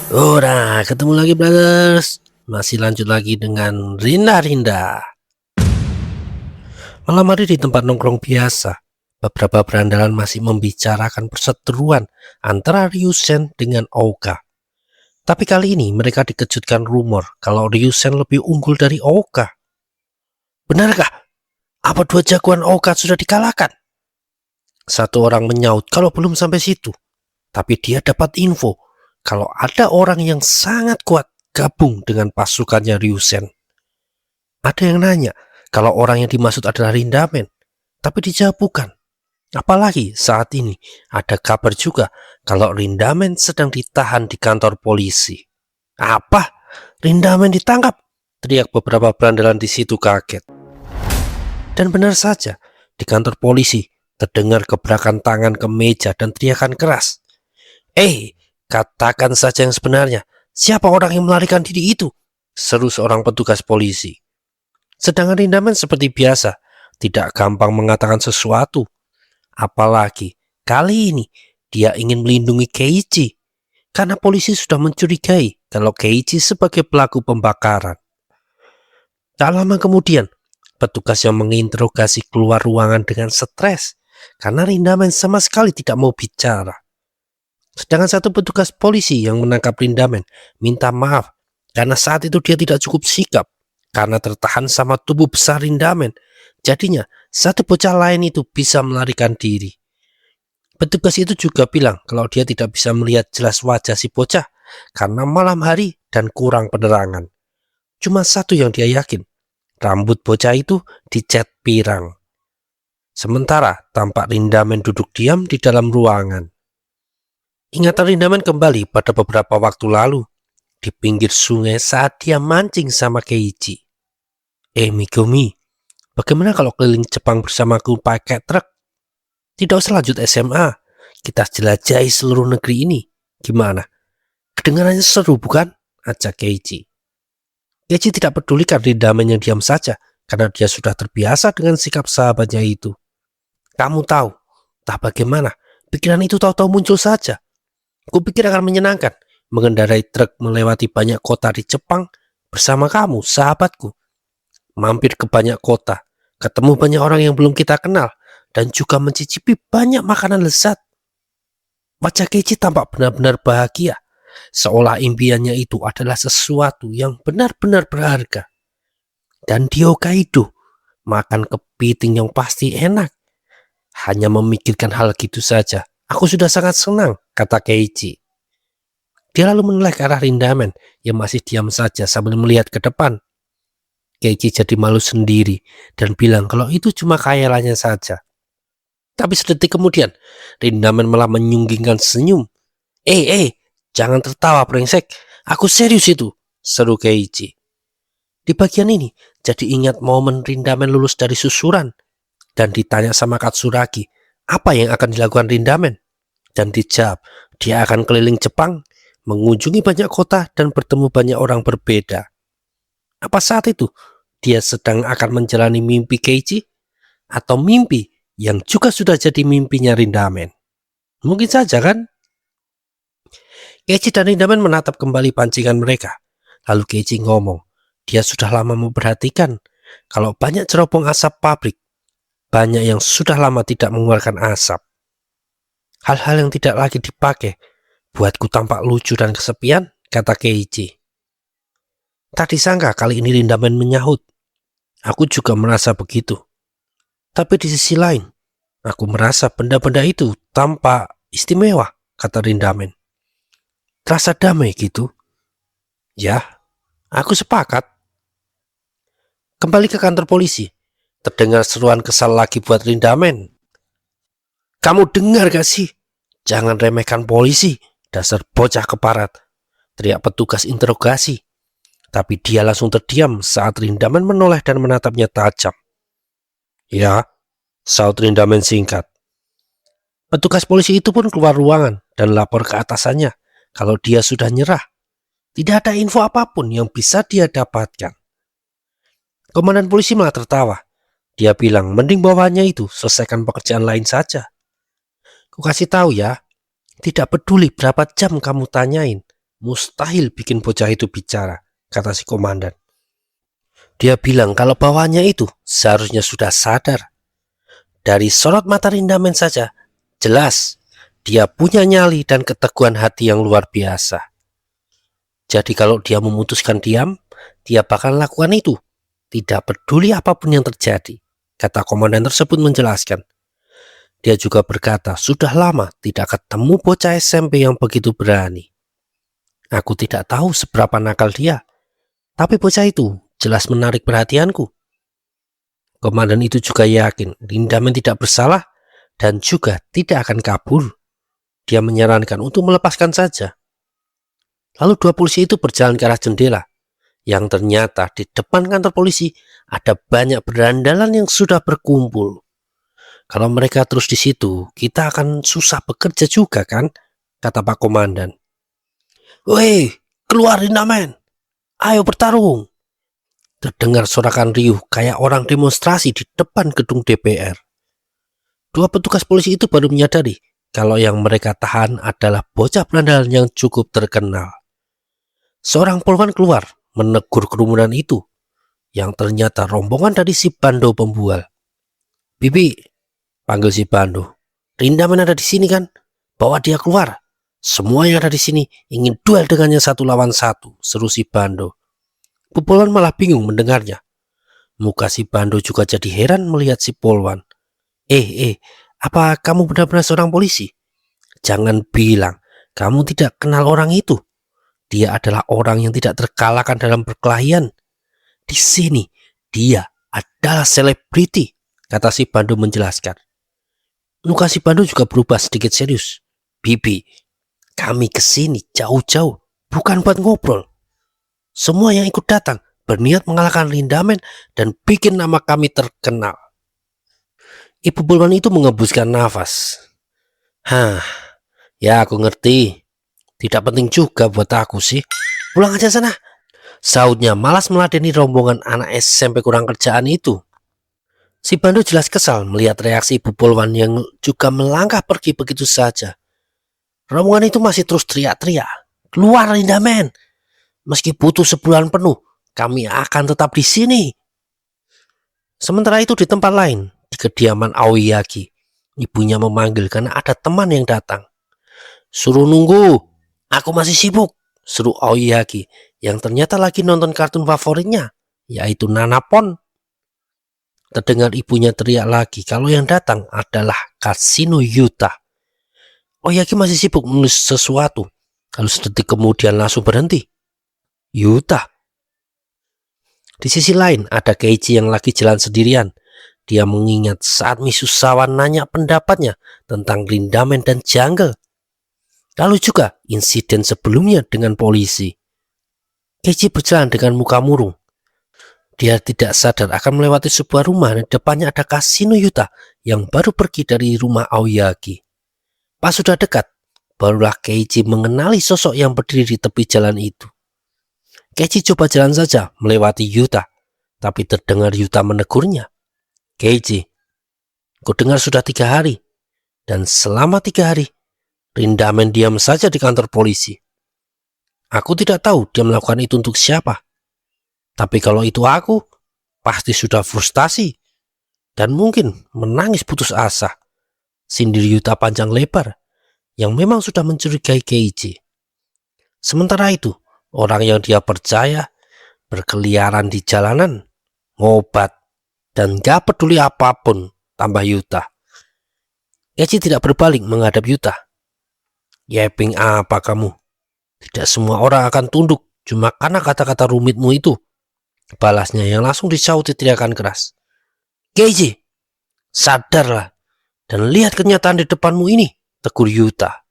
Ora, ketemu lagi brothers. Masih lanjut lagi dengan Rinda-Rinda. Malam hari di tempat nongkrong biasa, beberapa berandalan masih membicarakan perseteruan antara Ryusen dengan Ouka. Tapi kali ini mereka dikejutkan rumor kalau Ryusen lebih unggul dari Ouka. Benarkah? Apa dua jagoan Ouka sudah dikalahkan? Satu orang menyaut kalau belum sampai situ. Tapi dia dapat info kalau ada orang yang sangat kuat gabung dengan pasukannya Ryusen. Ada yang nanya kalau orang yang dimaksud adalah Rindamen, tapi dijawab bukan. Apalagi saat ini ada kabar juga kalau Rindamen sedang ditahan di kantor polisi. Apa? Rindamen ditangkap? Teriak beberapa berandalan di situ kaget. Dan benar saja, di kantor polisi terdengar gebrakan tangan ke meja dan teriakan keras. Katakan saja yang sebenarnya. Siapa orang yang melarikan diri itu? Seru seorang petugas polisi. Sedangkan Rindamen seperti biasa, tidak gampang mengatakan sesuatu. Apalagi kali ini dia ingin melindungi Keiichi, karena polisi sudah mencurigai kalau Keiichi sebagai pelaku pembakaran. Tak lama kemudian, petugas yang menginterogasi keluar ruangan dengan stres, karena Rindamen sama sekali tidak mau bicara. Sedangkan satu petugas polisi yang menangkap Rindamen minta maaf karena saat itu dia tidak cukup sikap karena tertahan sama tubuh besar Rindamen. Jadinya satu bocah lain itu bisa melarikan diri. Petugas itu juga bilang kalau dia tidak bisa melihat jelas wajah si bocah karena malam hari dan kurang penerangan. Cuma satu yang dia yakin, rambut bocah itu dicat pirang. Sementara tampak Rindamen duduk diam di dalam ruangan. Ingatan Rindamen kembali pada beberapa waktu lalu di pinggir sungai saat dia mancing sama Keiichi. Megumi, bagaimana kalau keliling Jepang bersamaku pakai truk? Tidak usah lanjut SMA, kita jelajahi seluruh negeri ini. Gimana? Kedengarannya seru bukan? Ajak Keiichi. Keiichi tidak pedulikan Rindamen yang diam saja karena dia sudah terbiasa dengan sikap sahabatnya itu. Kamu tahu, tak bagaimana, pikiran itu tahu-tahu muncul saja. Kupikir akan menyenangkan mengendarai truk melewati banyak kota di Jepang bersama kamu, sahabatku. Mampir ke banyak kota, ketemu banyak orang yang belum kita kenal, dan juga mencicipi banyak makanan lezat. Wajah Keiichi tampak benar-benar bahagia, seolah impiannya itu adalah sesuatu yang benar-benar berharga. Dan di Hokkaido, makan kepiting yang pasti enak. Hanya memikirkan hal gitu saja, aku sudah sangat senang, kata Keiichi. Dia lalu menoleh ke arah Rindamen yang masih diam saja sambil melihat ke depan. Keiichi jadi malu sendiri dan bilang kalau itu cuma khayalannya saja. Tapi sedetik kemudian, Rindamen malah menyunggingkan senyum. Jangan tertawa brengsek, aku serius itu, seru Keiichi. Di bagian ini, jadi ingat momen Rindamen lulus dari susuran dan ditanya sama Katsuragi, apa yang akan dilakukan Rindamen? Dan dijawab, dia akan keliling Jepang, mengunjungi banyak kota dan bertemu banyak orang berbeda. Apa saat itu dia sedang akan menjalani mimpi Keiichi? Atau mimpi yang juga sudah jadi mimpinya Rindamen? Mungkin saja kan? Keiichi dan Rindamen menatap kembali pancingan mereka. Lalu Keiichi ngomong, dia sudah lama memperhatikan kalau banyak cerobong asap pabrik, banyak yang sudah lama tidak mengeluarkan asap. Hal-hal yang tidak lagi dipakai buatku tampak lucu dan kesepian, kata Keiichi. Tak disangka kali ini Rindamen menyahut. Aku juga merasa begitu. Tapi di sisi lain, aku merasa benda-benda itu tampak istimewa, kata Rindamen. Terasa damai gitu. Ya, aku sepakat. Kembali ke kantor polisi, terdengar seruan kesal lagi buat Rindamen. Kamu dengar gak sih? Jangan remehkan polisi, dasar bocah keparat, teriak petugas interogasi. Tapi dia langsung terdiam saat Rindamen menoleh dan menatapnya tajam. Ya, saut Rindamen singkat. Petugas polisi itu pun keluar ruangan dan lapor ke atasannya kalau dia sudah nyerah. Tidak ada info apapun yang bisa dia dapatkan. Komandan polisi malah tertawa. Dia bilang, mending bawahannya itu selesaikan pekerjaan lain saja. Ku kasih tahu ya, tidak peduli berapa jam kamu tanyain, mustahil bikin bocah itu bicara, kata si komandan. Dia bilang kalau bawahannya itu seharusnya sudah sadar. Dari sorot mata Rindamen saja, jelas dia punya nyali dan keteguhan hati yang luar biasa. Jadi kalau dia memutuskan diam, dia bakal lakukan itu. Tidak peduli apapun yang terjadi, kata komandan tersebut menjelaskan. Dia juga berkata, sudah lama tidak ketemu bocah SMP yang begitu berani. Aku tidak tahu seberapa nakal dia, tapi bocah itu jelas menarik perhatianku. Komandan itu juga yakin Rindamen tidak bersalah dan juga tidak akan kabur. Dia menyarankan untuk melepaskan saja. Lalu dua polisi itu berjalan ke arah jendela, yang ternyata di depan kantor polisi ada banyak berandalan yang sudah berkumpul. Kalau mereka terus di situ, kita akan susah bekerja juga kan, kata Pak Komandan. Woi, keluar Rindamen, ayo bertarung. Terdengar sorakan riuh kayak orang demonstrasi di depan gedung DPR. Dua petugas polisi itu baru menyadari kalau yang mereka tahan adalah bocah berandalan yang cukup terkenal. Seorang polwan keluar menegur kerumunan itu, yang ternyata rombongan dari si Bando pembual. Bibi, panggil si Bando. Rindamen ada di sini kan? Bawa dia keluar. Semua yang ada di sini ingin duel dengannya 1 lawan 1, seru si Bando. Bu Polwan malah bingung mendengarnya. Muka si Bando juga jadi heran melihat si Polwan. Apa kamu benar-benar seorang polisi? Jangan bilang kamu tidak kenal orang itu. Dia adalah orang yang tidak terkalahkan dalam perkelahian. Di sini dia adalah selebriti, kata si Bando menjelaskan. Muka si Bando juga berubah sedikit serius. Bibi, kami kesini jauh-jauh, bukan buat ngobrol. Semua yang ikut datang berniat mengalahkan Rindamen dan bikin nama kami terkenal. Ibu Polwan itu mengembuskan nafas. Ya aku ngerti. Tidak penting juga buat aku sih. Pulang aja sana, sautnya malas meladeni rombongan anak SMP kurang kerjaan itu. Si Bando jelas kesal melihat reaksi Ibu Polwan yang juga melangkah pergi begitu saja. Rombongan itu masih terus teriak-teriak. Keluar Rindamen. Meski butuh sebulan penuh, kami akan tetap di sini. Sementara itu di tempat lain, di kediaman Aoyagi, ibunya memanggil karena ada teman yang datang. Suruh nunggu, aku masih sibuk, seru Aoyagi yang ternyata lagi nonton kartun favoritnya, yaitu Nanapon. Terdengar ibunya teriak lagi kalau yang datang adalah Kasino Yuta. Aoyagi masih sibuk menulis sesuatu, lalu sedetik kemudian langsung berhenti. Yuta. Di sisi lain ada Keiichi yang lagi jalan sendirian. Dia mengingat saat Misusawa nanya pendapatnya tentang Rindamen dan Jungle. Lalu juga insiden sebelumnya dengan polisi. Keiichi berjalan dengan muka murung. Dia tidak sadar akan melewati sebuah rumah dan depannya ada Kasino Yuta yang baru pergi dari rumah Aoyagi. Pas sudah dekat, barulah Keiichi mengenali sosok yang berdiri di tepi jalan itu. Keiichi coba jalan saja melewati Yuta, tapi terdengar Yuta menegurnya. Keiichi, ku dengar sudah 3 hari, dan selama 3 hari, Rindamen diam saja di kantor polisi. Aku tidak tahu dia melakukan itu untuk siapa. Tapi kalau itu aku, pasti sudah frustasi, dan mungkin menangis putus asa. Sindir Yuta panjang lebar, yang memang sudah mencurigai Keiichi. Sementara itu, orang yang dia percaya berkeliaran di jalanan, ngobat, dan gak peduli apapun, tambah Yuta. Keiichi tidak berbalik menghadap Yuta. Yeping apa kamu? Tidak semua orang akan tunduk cuma karena kata-kata rumitmu itu. Balasnya yang langsung disauti teriakan keras. Keiichi, sadarlah dan lihat kenyataan di depanmu ini, tegur Yuta.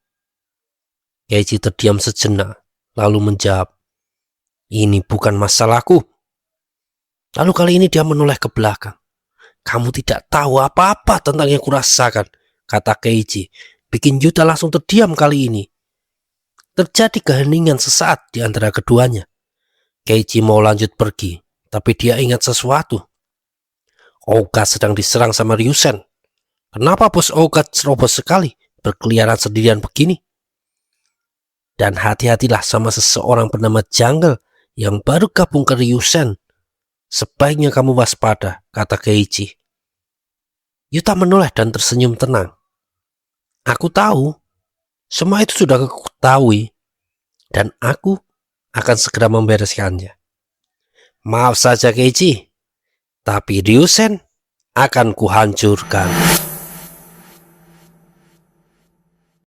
Keiichi terdiam sejenak, lalu menjawab, ini bukan masalahku. Lalu kali ini dia menoleh ke belakang. Kamu tidak tahu apa-apa tentang yang kurasakan, kata Keiichi, bikin Yuta langsung terdiam kali ini. Terjadi keheningan sesaat di antara keduanya. Keiichi mau lanjut pergi, tapi dia ingat sesuatu. Oka sedang diserang sama Ryusen. Kenapa bos Oka serobos sekali berkeliaran sendirian begini? Dan hati-hatilah sama seseorang bernama Jungle yang baru gabung ke Ryusen. Sebaiknya kamu waspada, kata Keiichi. Yuta menoleh dan tersenyum tenang. Aku tahu, semua itu sudah aku ketahui, dan aku akan segera membereskannya. Maaf saja Keiichi, tapi Ryusen akan kuhancurkan.